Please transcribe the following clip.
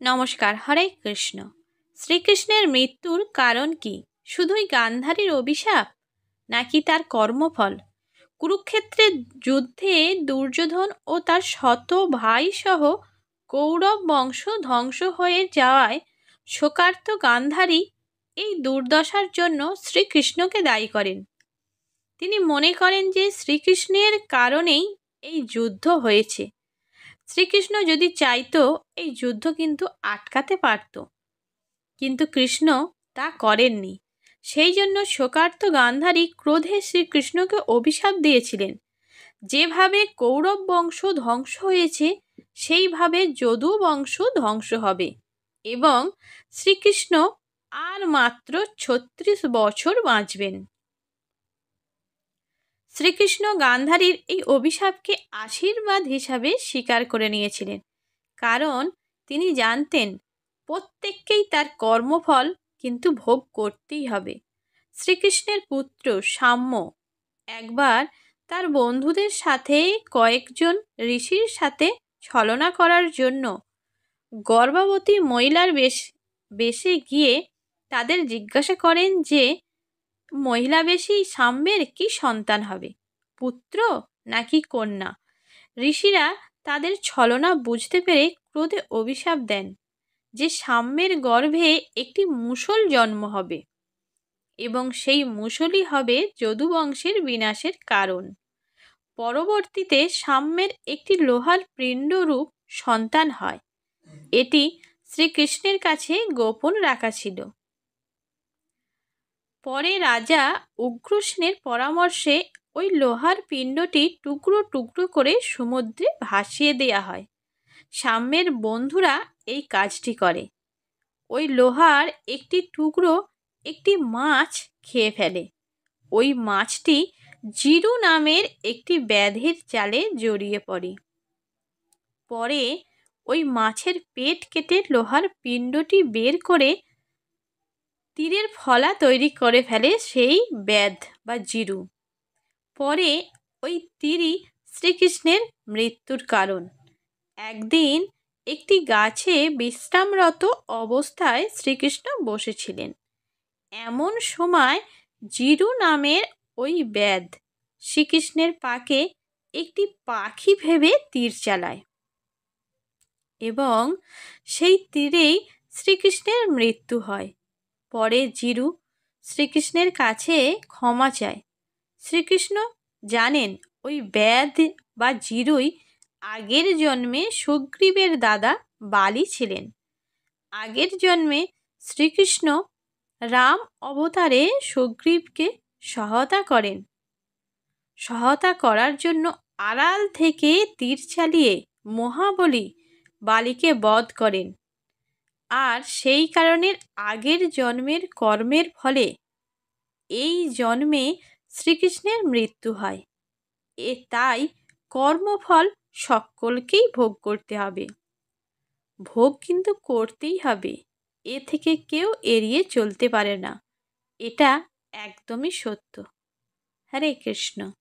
নমস্কার। হরে কৃষ্ণ। শ্রীকৃষ্ণের মৃত্যুর কারণ কি? শুধুই গান্ধারীর অভিশাপ নাকি তার কর্মফল? কুরুক্ষেত্রের যুদ্ধে দুর্যোধন ও তার শত ভাই সহ কৌরব বংশ ধ্বংস হয়ে যাওয়ায় শোকার্ত গান্ধারী এই দুর্দশার জন্য শ্রীকৃষ্ণকে দায়ী করেন। তিনি মনে করেন যে শ্রীকৃষ্ণের কারণেই এই যুদ্ধ হয়েছে। শ্রীকৃষ্ণ যদি চাইতো এই যুদ্ধ কিন্তু আটকাতে পারত, কিন্তু কৃষ্ণ তা করেননি। সেই জন্য শোকার্ত গান্ধারী ক্রোধে শ্রীকৃষ্ণকে অভিশাপ দিয়েছিলেন, যেভাবে কৌরব বংশ ধ্বংস হয়েছে সেইভাবে যদু বংশ ধ্বংস হবে এবং শ্রীকৃষ্ণ আর মাত্র ৩৬ বছর বাঁচবেন। শ্রীকৃষ্ণ গান্ধারীর এই অভিশাপকে আশীর্বাদ হিসাবে স্বীকার করে নিয়েছিলেন, কারণ তিনি জানতেন প্রত্যেককেই তার কর্মফল কিন্তু ভোগ করতেই হবে। শ্রীকৃষ্ণের পুত্র সাম্য একবার তার বন্ধুদের সাথে কয়েকজন ঋষির সাথে ছলনা করার জন্য গর্ভবতী মহিলার বেশে গিয়ে তাদের জিজ্ঞাসা করেন যে মহিলাবেশী সাম্যের কি সন্তান হবে, পুত্র নাকি কন্যা? ঋষিরা তাদের ছলনা বুঝতে পেরে ক্রোধে অভিশাপ দেন যে সাম্যের গর্ভে একটি মুষল জন্ম হবে এবং সেই মুষলই হবে যদুবংশের বিনাশের কারণ। পরবর্তীতে সাম্যের একটি লোহার পিণ্ডরূপ সন্তান হয়। এটি শ্রীকৃষ্ণের কাছে গোপন রাখা ছিল। পরে রাজা উগ্রসেনের পরামর্শে ওই লোহার পিণ্ডটি টুকরো টুকরো করে সমুদ্রে ভাসিয়ে দেয়া হয়। সাম্যের বন্ধুরা এই কাজটি করে। ওই লোহার একটি টুকরো একটি মাছ খেয়ে ফেলে। ওই মাছটি জিরু নামের একটি ব্যাধির জালে জড়িয়ে পড়ে। পরে ওই মাছের পেট কেটে লোহার পিণ্ডটি বের করে তীরের ফলা তৈরি করে ফেলে সেই ব্যাধ বা জিরু। পরে ওই তীরই শ্রীকৃষ্ণের মৃত্যুর কারণ। একদিন একটি গাছে বিশ্রামরত অবস্থায় শ্রীকৃষ্ণ বসেছিলেন। এমন সময় জিরু নামের ওই ব্যাধ শ্রীকৃষ্ণের পাকে একটি পাখি ভেবে তীর চালায় এবং সেই তীরেই শ্রীকৃষ্ণের মৃত্যু হয়। পরে জিরু শ্রীকৃষ্ণের কাছে ক্ষমা চায়। শ্রীকৃষ্ণ জানেন ওই ব্যাধ বা জিরুই আগের জন্মে সুগ্রীবের দাদা বালি ছিলেন। আগের জন্মে শ্রীকৃষ্ণ রাম অবতারে সুগ্রীবকে সহায়তা করেন। সহায়তা করার জন্য আড়াল থেকে তীর চালিয়ে মহাবলী বালিকে বধ করেন। আর সেই কারণে আগের জন্মের কর্মের ফলে এই জন্মে শ্রীকৃষ্ণের মৃত্যু হয়। তাই কর্মফল সকলকেই ভোগ করতে হবে। ভোগ কিন্তু করতেই হবে, এ থেকে কেউ এড়িয়ে চলতে পারে না। এটা একদমই সত্য। হরে কৃষ্ণ।